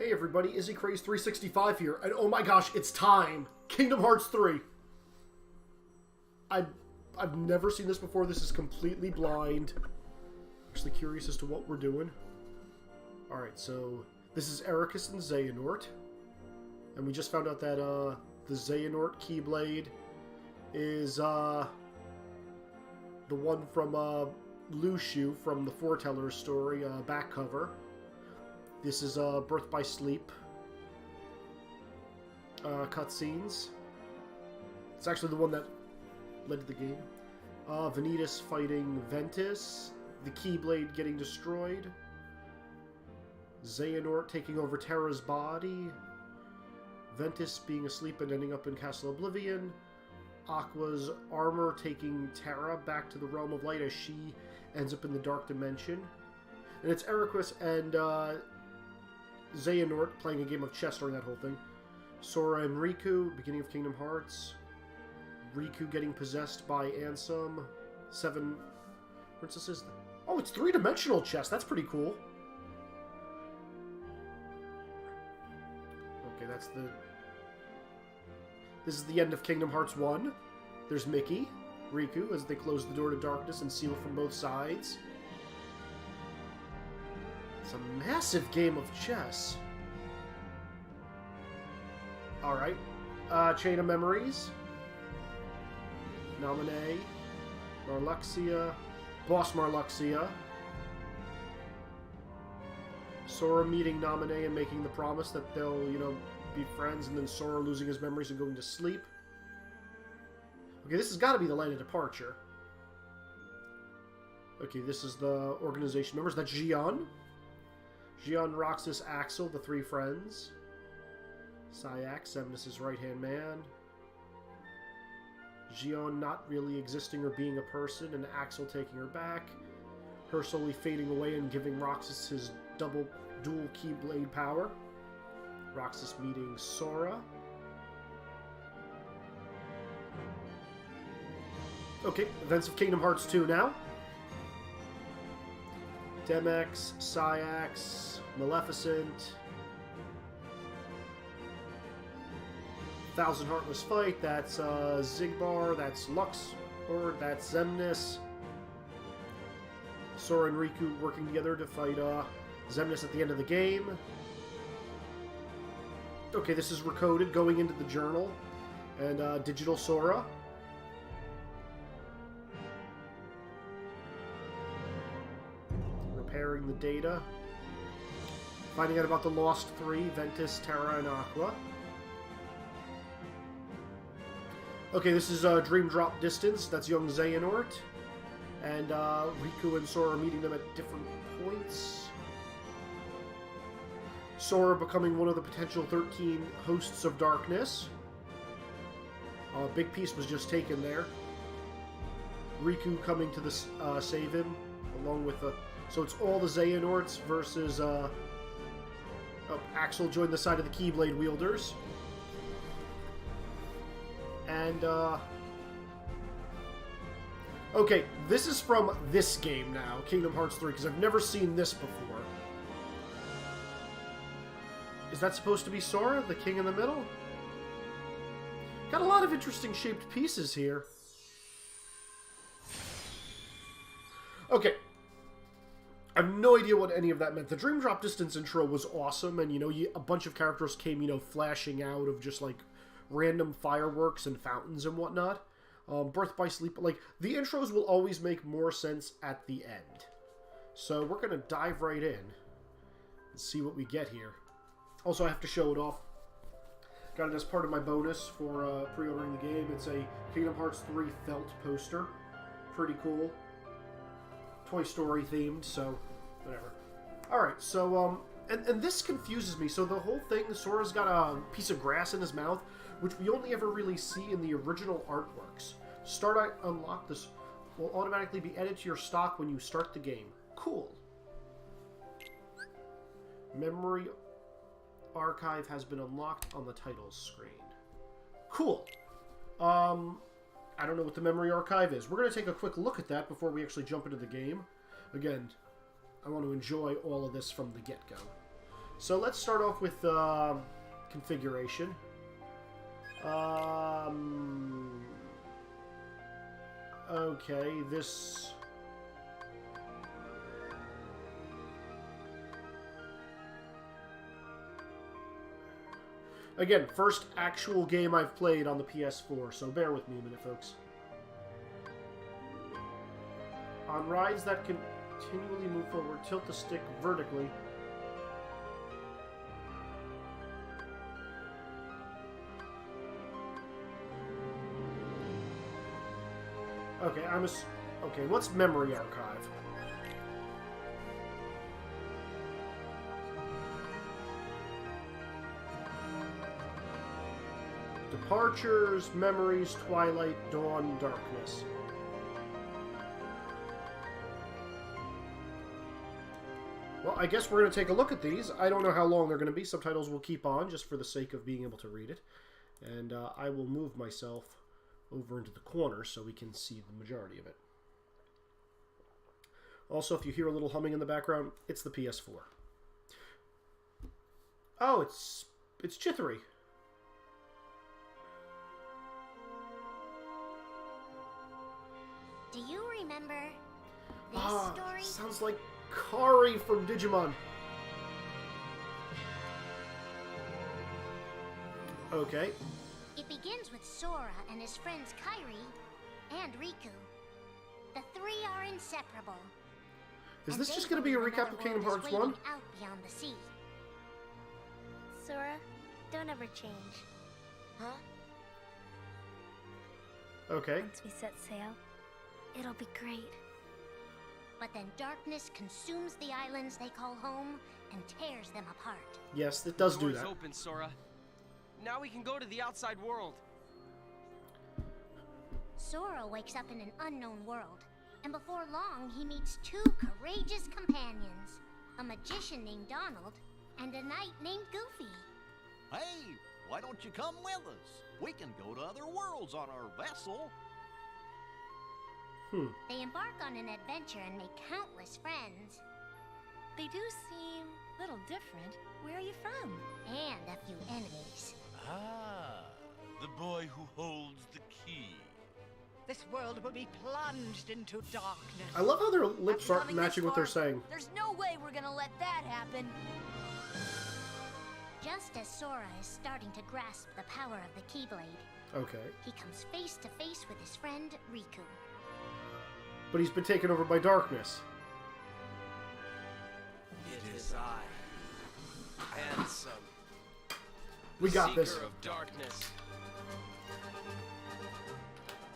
Hey everybody, Izzy Craze 365 here, and oh my gosh, it's time! Kingdom Hearts 3! I've never seen this before, this is completely blind. Actually curious as to what we're doing. Alright, so this is Ericus and Xehanort. And we just found out that the Xehanort Keyblade is the one from Lushu from the Foreteller's story, back cover. This is Birth by Sleep cutscenes. It's actually the one that led to the game. Vanitas fighting Ventus. The Keyblade getting destroyed. Xehanort taking over Terra's body. Ventus being asleep and ending up in Castle Oblivion. Aqua's armor taking Terra back to the Realm of Light as she ends up in the Dark Dimension. And it's Ericus and Xehanort playing a game of chess during that whole thing. Sora and Riku, beginning of Kingdom Hearts. Riku getting possessed by Ansem. 7 princesses. Oh, it's 3-dimensional chess. That's pretty cool. Okay, that's the... This is the end of Kingdom Hearts 1. There's Mickey, Riku, as they close the door to darkness and seal from both sides. It's a massive game of chess. Alright. Chain of Memories. Naminé. Marluxia. Boss Marluxia. Sora meeting Naminé and making the promise that they'll, you know, be friends, and then Sora losing his memories and going to sleep. Okay, this has got to be the Land of Departure. Okay, this is the organization members. That's Xion. Xion, Roxas, Axel, the 3 friends. Sayak, Xemnas' right-hand man. Xion not really existing or being a person, and Axel taking her back. Her slowly fading away and giving Roxas his dual Keyblade power. Roxas meeting Sora. Okay, events of Kingdom Hearts 2 now. Demex, Sayax, Maleficent. Thousand Heartless Fight, that's Xigbar, that's Luxord, that's Xemnas. Sora and Riku working together to fight Xemnas at the end of the game. Okay, this is recoded, going into the journal. And Digital Sora. Repairing the data. Finding out about the Lost 3, Ventus, Terra, and Aqua. Okay, this is Dream Drop Distance. That's young Xehanort. And Riku and Sora meeting them at different points. Sora becoming one of the potential 13 hosts of darkness. A big piece was just taken there. Riku coming to save him, along with the... So it's all the Xehanorts versus... Axel joined the side of the Keyblade wielders. And, okay, this is from this game now, Kingdom Hearts 3, because I've never seen this before. Is that supposed to be Sora, the king in the middle? Got a lot of interesting shaped pieces here. Okay. I have no idea what any of that meant. The Dream Drop Distance intro was awesome, and, you know, a bunch of characters came, you know, flashing out of just, like, random fireworks and fountains and whatnot. Birth by Sleep, like, the intros will always make more sense at the end. So we're going to dive right in and see what we get here. Also, I have to show it off. Got it as part of my bonus for pre-ordering the game. It's a Kingdom Hearts 3 felt poster. Pretty cool. Toy Story themed, so whatever. Alright, so, and this confuses me. So the whole thing, Sora's got a piece of grass in his mouth, which we only ever really see in the original artworks. Start Unlock this will automatically be added to your stock when you start the game. Cool. Memory Archive has been unlocked on the titles screen. Cool. I don't know what the Memory Archive is. We're going to take a quick look at that before we actually jump into the game. Again, I want to enjoy all of this from the get-go. So let's start off with configuration. Okay, this... Again, first actual game I've played on the PS4, so bear with me a minute, folks. On rides that continually move forward, tilt the stick vertically. Okay, okay, what's memory archive? Departures, memories, twilight, dawn, darkness. Well, I guess we're going to take a look at these. I don't know how long they're going to be. Subtitles will keep on just for the sake of being able to read it. And I will move myself over into the corner so we can see the majority of it. Also, if you hear a little humming in the background, it's the PS4. Oh, it's Chithuri. Do you remember this story? Sounds like Kari from Digimon. Okay. It begins with Sora and his friends Kairi and Riku. The three are inseparable. Is this just going to be a recap of Kingdom Hearts 1? Out beyond the sea. Sora, don't ever change. Huh? Okay. Once we set sail, it'll be great. But then darkness consumes the islands they call home and tears them apart. Yes, it does do Door's that. open, Sora. Now we can go to the outside world. Sora wakes up in an unknown world, and before long he meets two courageous companions, a magician named Donald and a knight named Goofy. Hey, why don't you come with us? We can go to other worlds on our vessel. They embark on an adventure and make countless friends. They do seem a little different. Where are you from? And a few enemies. Ah, the boy who holds the key. This world will be plunged into darkness. I love how their lips After aren't coming matching this what they're far, saying. There's no way we're gonna let that happen. Just as Sora is starting to grasp the power of the Keyblade, Okay. he comes face to face with his friend Riku. But he's been taken over by darkness. It is I, Handsome. We got this. Seeker of darkness.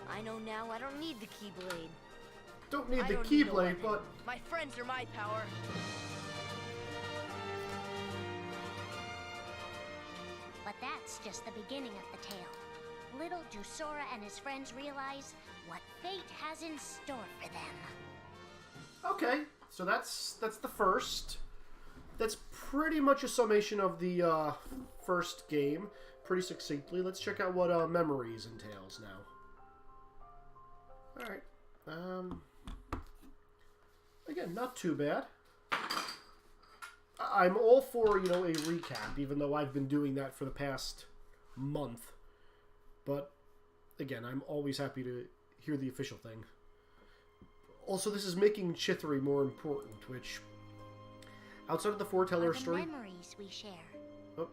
I know now I don't need the Keyblade. Don't need I the don't need a Keyblade, weapon. but... My friends are my power. But that's just the beginning of the tale. Little do Sora and his friends realize what fate has in store for them. Okay, so that's the first. That's pretty much a summation of the first game, pretty succinctly. Let's check out what Memories entails now. Alright. Again, not too bad. I'm all for, you know, a recap, even though I've been doing that for the past month. But, again, I'm always happy to hear the official thing. Also, this is making Chithuri more important, which, outside of the foreteller The story... memories we share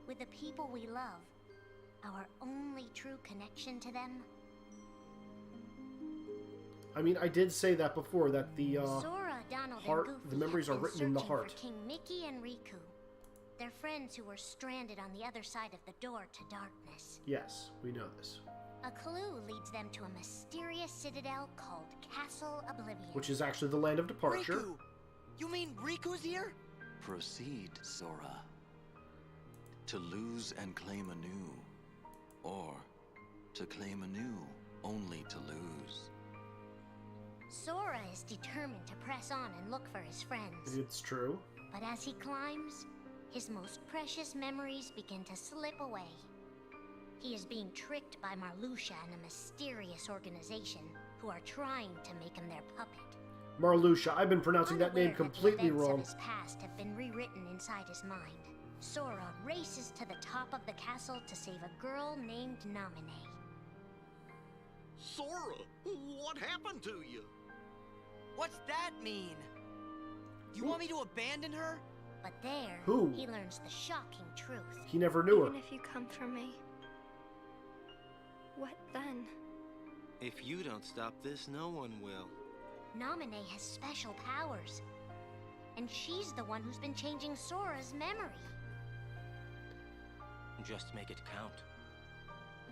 with the people we love, our only true connection to them. I mean, I did say that before, that the Sora, Donald, heart, and Goofy the memories are have been written in the searching heart. for King Mickey and Riku. They're friends who were stranded on the other side of the door to darkness. Yes, we know this. A clue leads them to a mysterious citadel called Castle Oblivion. Which is actually the land of departure. Riku! You mean Riku's here? Proceed, Sora. To lose and claim anew, or to claim anew only to lose. Sora is determined to press on and look for his friends. It's true. But as he climbs, his most precious memories begin to slip away. He is being tricked by Marluxia and a mysterious organization who are trying to make him their puppet. Marluxia. I've been pronouncing that name Unaware completely the events wrong. of his past have been rewritten inside his mind. Sora races to the top of the castle to save a girl named Naminé. Sora, what happened to you? What's that mean? You want me to abandon her? But there, Who? he learns the shocking truth. He never knew her. Even if you come for me, what then? If you don't stop this, no one will. Naminé has special powers. And she's the one who's been changing Sora's memory. Just make it count.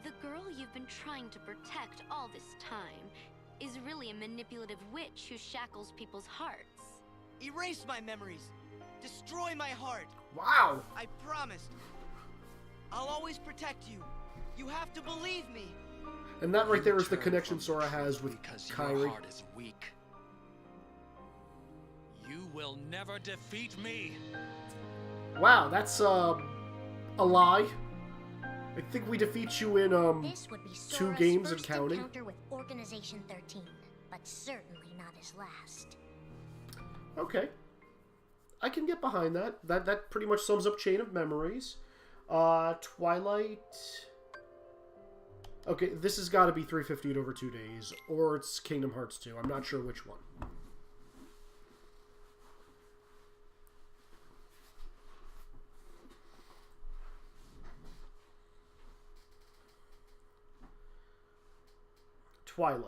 The girl you've been trying to protect all this time is really a manipulative witch who shackles people's hearts. Erase my memories. Destroy my heart. Wow! I promised. I'll always protect you. You have to believe me. And that right there is the Turn connection from Sora truth has with because Kairi. your heart is weak. You will never defeat me. Wow, that's a lie. I think we defeat you in This would be 2 Sora's games and first counting. encounter with Organization 13, but certainly not his last. Okay. I can get behind that. That pretty much sums up Chain of Memories. Twilight. Okay, this has got to be 350 over 2 days, or it's Kingdom Hearts 2. I'm not sure which one. Twilight.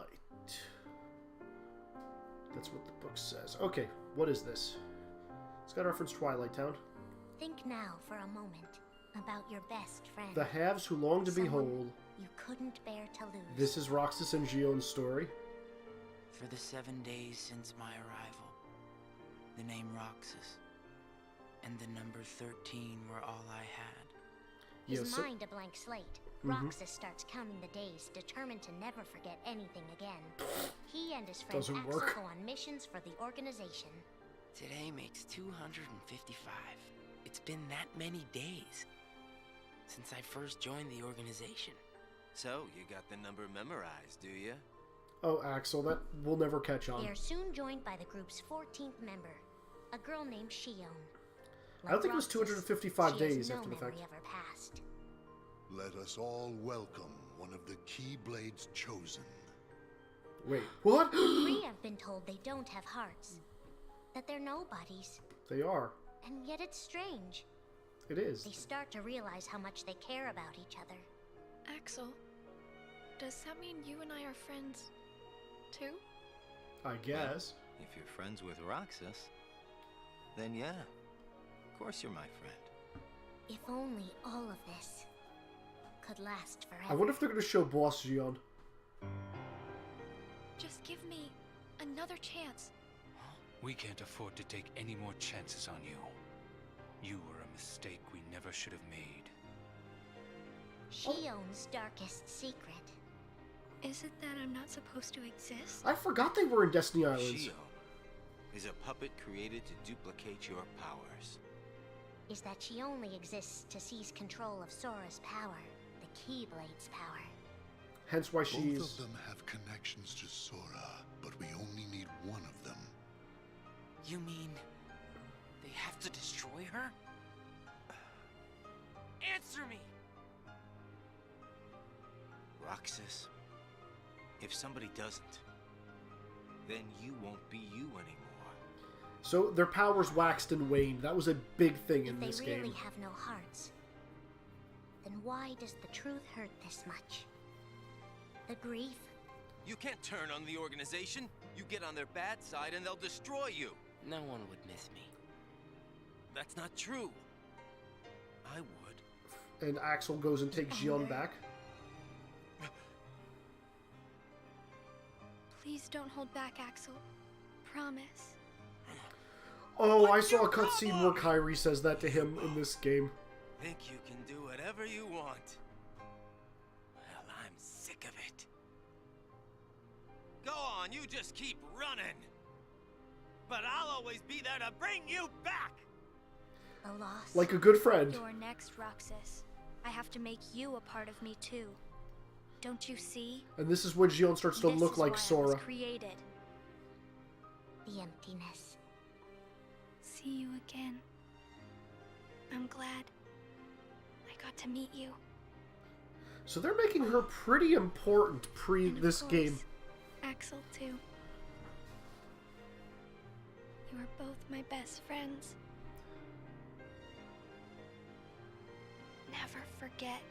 That's what the book says. Okay, what is this? It's got to reference Twilight Town. Think now for a moment about your best friend. The halves who long to Someone behold. you couldn't bear to lose. This is Roxas and Gion's story. For the 7 days since my arrival, the name Roxas and the number 13 were all I had. His Yes, mind a blank slate. Roxas starts counting the days, determined to never forget anything again. He and his friend Doesn't Axel work. go on missions for the organization. Today makes 255. It's been that many days since I first joined the organization. So, you got the number memorized, do you? Oh, Axel, that will never catch on. They are soon joined by the group's 14th member, a girl named Shion. I don't think it was Roxas, 255 she has days no after the fact. memory of her past. Let us all welcome one of the Keyblade's chosen. Wait, what? We have been told they don't have hearts, that they're nobodies, They are. and yet it's strange. It is. They start to realize how much they care about each other. Axel, does that mean you and I are friends, too? I guess. If you're friends with Roxas, then yeah. Of course you're my friend. If only all of this could last forever. I wonder if they're going to show Boss Gion. Just give me another chance. We can't afford to take any more chances on you. You were a mistake we never should have made. Shion's darkest secret. Is it that I'm not supposed to exist? I forgot they were in Destiny Islands. Shion is a puppet created to duplicate your powers. Is that she only exists to seize control of Sora's power, the Keyblade's power. Hence why Both she's... of them have connections to Sora, but we only need one of them. You mean they have to destroy her? Answer me! Roxas, if somebody doesn't, then you won't be you anymore. So their powers waxed and waned. That was a big thing in If this they really game. have no hearts, then why does the truth hurt this much? The grief? You can't turn on the organization. You get on their bad side and they'll destroy you. No one would miss me. That's not true. I would. And Axel goes and takes Gion back. Please don't hold back, Axel. Promise. Oh, I saw a cutscene where Kairi says that to him in this game. Think you can do whatever you want. Well, I'm sick of it. Go on, you just keep running. But I'll always be there to bring you back. The loss. Like a good friend. You're next, Roxas. I have to make you a part of me too. Don't you see? And this is when Gion starts to This look is like why I Sora. was created. The emptiness. See you again. I'm glad. got to meet you. So they're making her pretty important pre And of this course, game. Axel, too. You are both my best friends. Never forget.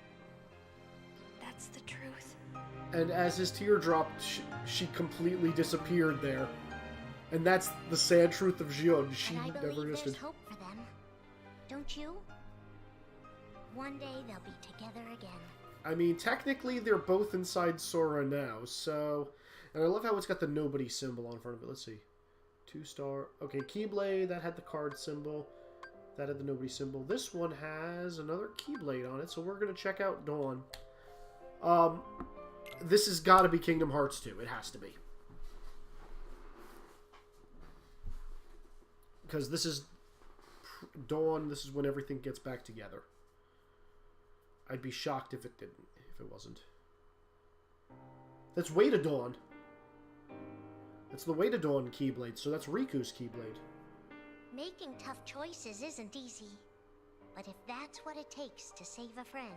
That's the truth. And as his tear dropped, she completely disappeared there. And that's the sad truth of Xion. She But I never believe existed. there's hope for them. Don't you? One day they'll be together again. I mean, technically, they're both inside Sora now, so... And I love how it's got the nobody symbol on front of it. Let's see. 2-star. Okay, Keyblade, that had the card symbol. That had the nobody symbol. This one has another Keyblade on it, so we're going to check out Dawn. This has got to be Kingdom Hearts 2. It has to be. Because this is Dawn. This is when everything gets back together. I'd be shocked if it didn't, if it wasn't. That's Way to Dawn. That's the Way to Dawn Keyblade, so that's Riku's Keyblade. Making tough choices isn't easy. But if that's what it takes to save a friend...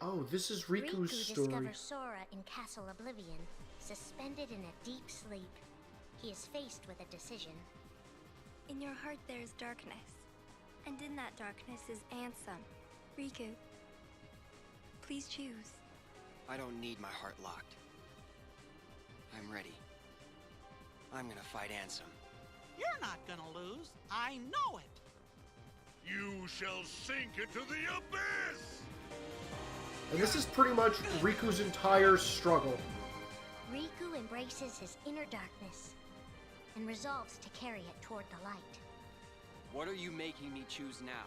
Oh, this is Riku's story. Riku discovers Sora in Castle Oblivion, suspended in a deep sleep. He is faced with a decision. In your heart there is darkness. And in that darkness is Ansem. Riku, please choose. I don't need my heart locked. I'm ready. I'm gonna fight Ansem. You're not gonna lose. I know it. You shall sink into the abyss! And this is pretty much Riku's entire struggle. Riku embraces his inner darkness and resolves to carry it toward the light. What are you making me choose now?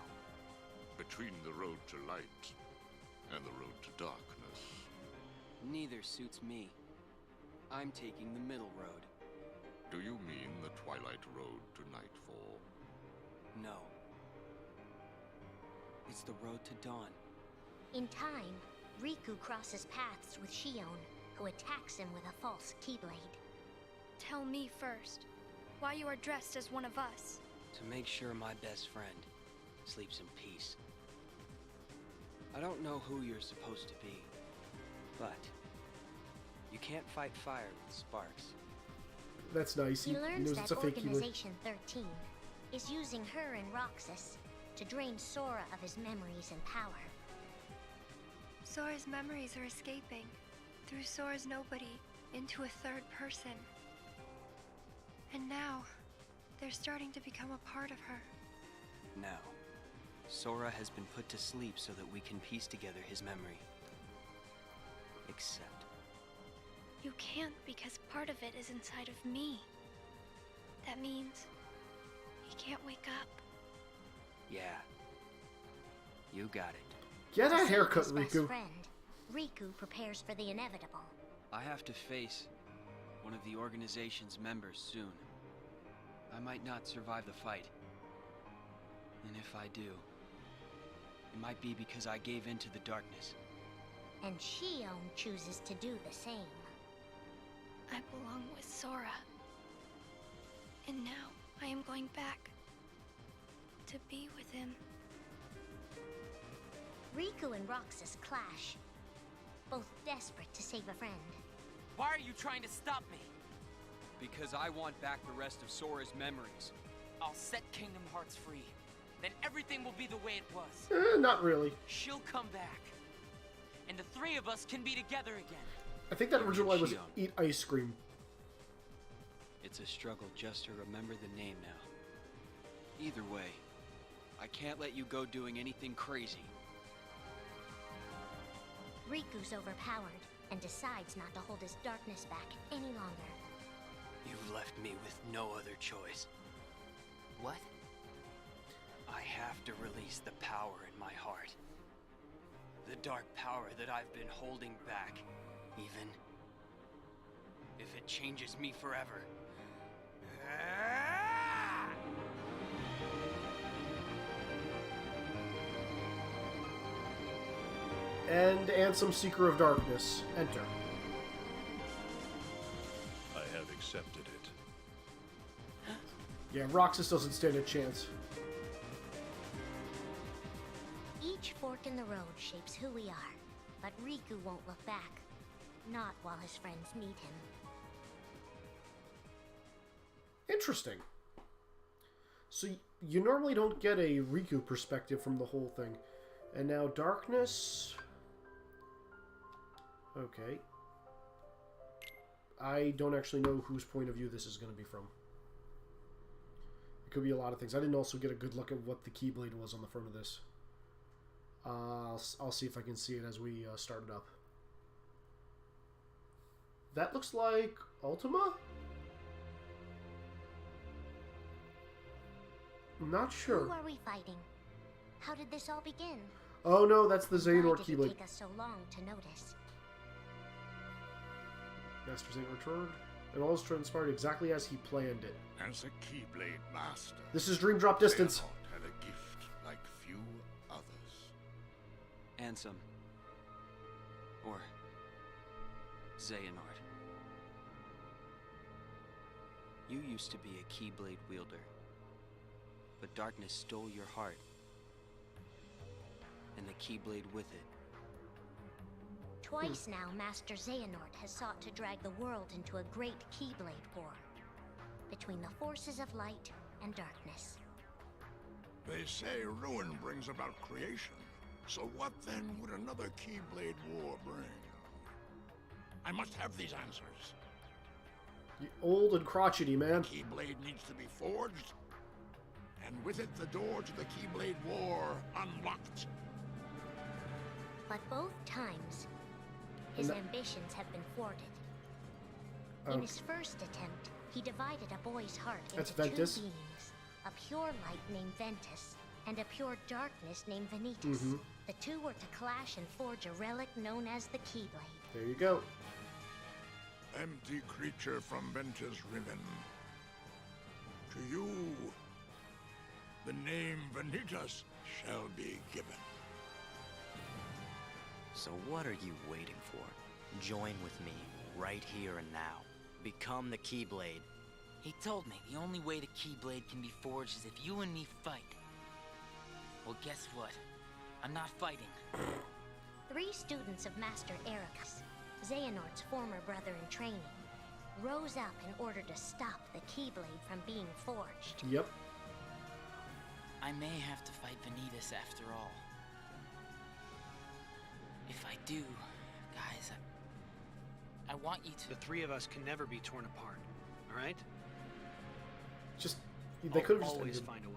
Between the road to light and the road to darkness. Neither suits me. I'm taking the middle road. Do you mean the Twilight Road to Nightfall? No. It's the road to dawn. In time, Riku crosses paths with Xion, who attacks him with a false Keyblade. Tell me first, why you are dressed as one of us. To make sure my best friend sleeps in peace. I don't know who you're supposed to be, but you can't fight fire with sparks. That's nice. He learns knows that it's a fake Keyblade. Organization 13 is using her and Roxas to drain Sora of his memories and power. Sora's memories are escaping through Sora's nobody into a third person. And now, they're starting to become a part of her. Now, Sora has been put to sleep so that we can piece together his memory. Except... You can't because part of it is inside of me. That means he can't wake up. Yeah. You got it. Get a To save haircut, his best Riku. friend, Riku prepares for the inevitable. I have to face one of the organization's members soon. I might not survive the fight. And if I do, it might be because I gave in to the darkness. And Xion chooses to do the same. I belong with Sora. And now I am going back to be with him. Riku and Roxas clash, both desperate to save a friend. Why are you trying to stop me? Because I want back the rest of Sora's memories. I'll set Kingdom Hearts free. Then everything will be the way it was. Not really. She'll come back. And the three of us can be together again. I think that original line was Xion. eat ice cream. It's a struggle just to remember the name now. Either way, I can't let you go doing anything crazy. Riku's overpowered and decides not to hold his darkness back any longer. You've left me with no other choice. What? I have to release the power in my heart. The dark power that I've been holding back, even if it changes me forever. And Ansem, Seeker of Darkness. Enter. I have accepted it. Yeah, Roxas doesn't stand a chance. Each fork in the road shapes who we are, but Riku won't look back. Not while his friends meet him. Interesting. So you normally don't get a Riku perspective from the whole thing. And now darkness... Okay. I don't actually know whose point of view this is going to be from. It could be a lot of things. I didn't also get a good look at what the Keyblade was on the front of this. I'll see if I can see it as we start it up. That looks like Ultima? I'm not sure. Who are we fighting? How did this all begin? Oh no, that's the Xehanort Why did it Keyblade. take us so long to notice? Master Xehanort returned, and all has transpired exactly as he planned it. As a Keyblade master, This is Dream Drop Distance. Xehanort had a gift like few others. Ansem. Or Xehanort. You used to be a Keyblade wielder, but darkness stole your heart, and the Keyblade with it. Twice now, Master Xehanort has sought to drag the world into a great Keyblade war between the forces of light and darkness. They say ruin brings about creation. So what then would another Keyblade war bring? I must have these answers. You old and crotchety, man. Keyblade needs to be forged, and with it the door to the Keyblade war unlocked. But both times, his ambitions have been thwarted. In his first attempt, he divided a boy's heart into two beings, a pure light named Ventus and a pure darkness named Vanitas. The two were to clash and forge a relic known as the Keyblade. There you go. Empty creature from Ventus Riven. To you, the name Vanitas shall be given. So what are you waiting for? Join with me, right here and now. Become the Keyblade. He told me the only way the Keyblade can be forged is if you and me fight. Well, guess what? I'm not fighting. 3 students of Master Ericus, Xehanort's former brother in training, rose up in order to stop the Keyblade from being forged. Yep. I may have to fight Vanitas after all. If I do, guys, I want you to... The 3 of us can never be torn apart, all right? Just, they could have just always ended. find a way.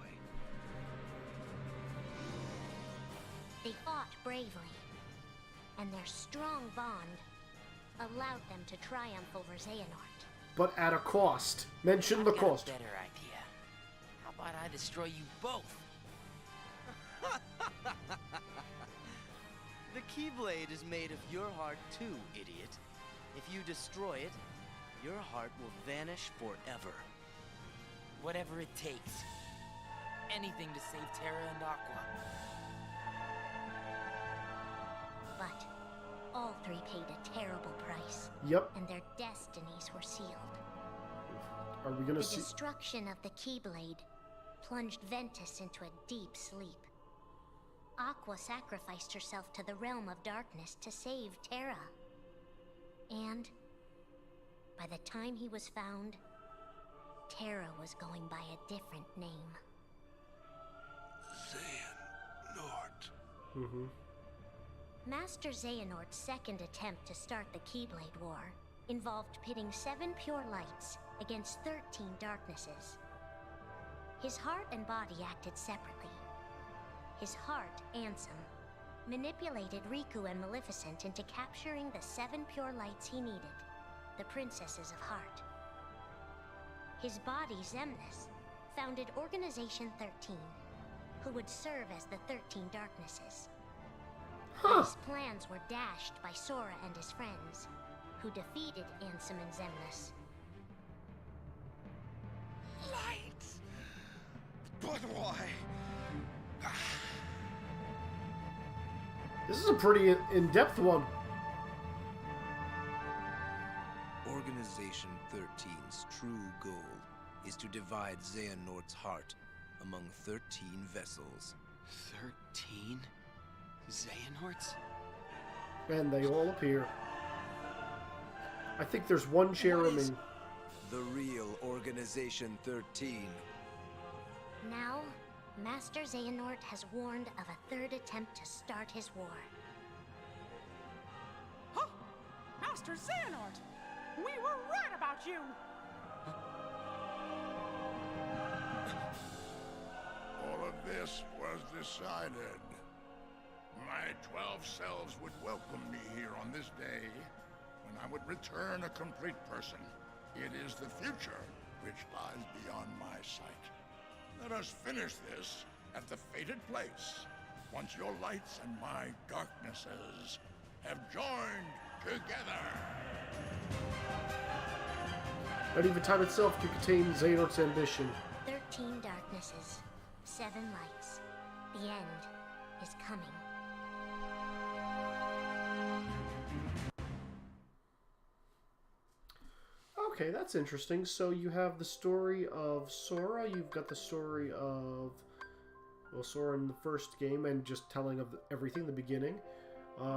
They fought bravely, and their strong bond allowed them to triumph over Xehanort. But at a cost. Mention the cost. I've got a better idea. How about I destroy you both? The Keyblade is made of your heart too, idiot. If you destroy it, your heart will vanish forever. Whatever it takes. Anything to save Terra and Aqua. But all 3 paid a terrible price. Yep. And their destinies were sealed. Are we gonna The see? destruction of the Keyblade plunged Ventus into a deep sleep. Aqua sacrificed herself to the realm of darkness to save Terra. And by the time he was found, Terra was going by a different name. Xehanort. Master Xehanort's second attempt to start the Keyblade War involved pitting 7 pure lights against 13 darknesses. His heart and body acted separately. His heart, Ansem, manipulated Riku and Maleficent into capturing the 7 pure lights he needed, the Princesses of Heart. His body, Xemnas, founded Organization 13, who would serve as the 13 darknesses. His plans were dashed by Sora and his friends, who defeated Ansem and Xemnas. Light! But why? This is a pretty in-depth one. Organization 13's true goal is to divide Xehanort's heart among 13 vessels. 13? Xehanorts? And they all appear. I think there's one chair remaining. The real Organization 13. Now, Master Xehanort has warned of a third attempt to start his war. Huh? Master Xehanort! We were right about you! All of this was decided. My 12 selves would welcome me here on this day, when I would return a complete person. It is the future which lies beyond my sight. Let us finish this at the fated place, once your lights and my darknesses have joined together. Not even time itself can contain Xehanort's ambition. 13 darknesses, 7 lights. The end is coming. Okay, that's interesting. So you have the story of Sora, you've got the story of, well, Sora in the first game and just telling of everything, the beginning.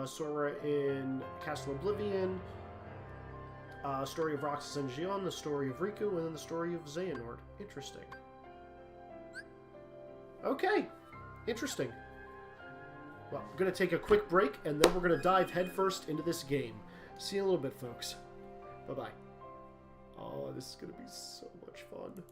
Sora in Castle Oblivion, story of Roxas and Xion, the story of Riku, and then the story of Xehanort. Interesting. Okay, interesting. Well, we're going to take a quick break, and then we're going to dive headfirst into this game. See you in a little bit, folks. Bye-bye. Oh, this is going to be so much fun.